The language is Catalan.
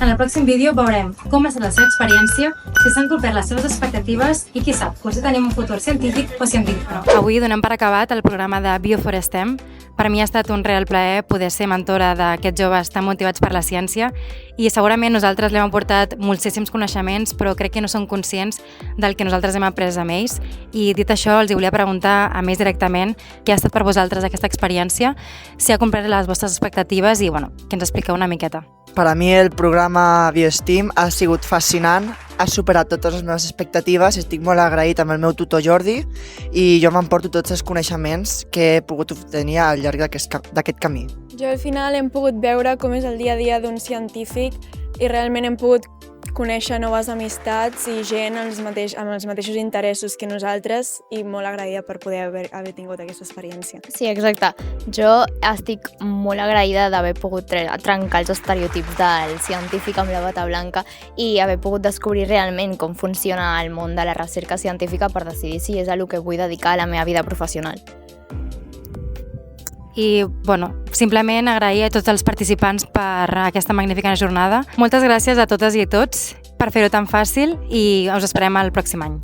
En el pròxim vídeo veurem com ha estat la seva experiència, si s'han complert les seves expectatives i qui sap, potser tenim un futur científic o científic. Avui donem per acabat el programa de Bioforestem. Per mi ha estat un real plaer poder ser mentora d'aquests joves tan motivats per la ciència i segurament nosaltres li hem aportat moltíssims coneixements, però crec que no són conscients del que nosaltres hem après amb ells. I dit això, els volia preguntar a més directament què ha estat per vosaltres aquesta experiència, si ha complert les vostres expectatives i que ens expliqueu una miqueta. Per a mi el programa BioSTEAM ha sigut fascinant, ha superat totes les meves expectatives, estic molt agraït amb el meu tutor Jordi i jo m'emporto tots els coneixements que he pogut obtenir al llarg d'aquest camí. Jo al final hem pogut veure com és el dia a dia d'un científic i realment hem pogut conèixer noves amistats i gent amb els mateixos interessos que nosaltres i molt agraïda per poder haver tingut aquesta experiència. Sí, exacte. Jo estic molt agraïda d'haver pogut trencar els estereotips del científic amb la bata blanca i haver pogut descobrir realment com funciona el món de la recerca científica per decidir si és el que vull dedicar a la meva vida professional. I, simplement agrair a tots els participants per aquesta magnífica jornada. Moltes gràcies a totes i a tots per fer-ho tan fàcil i us esperem el pròxim any.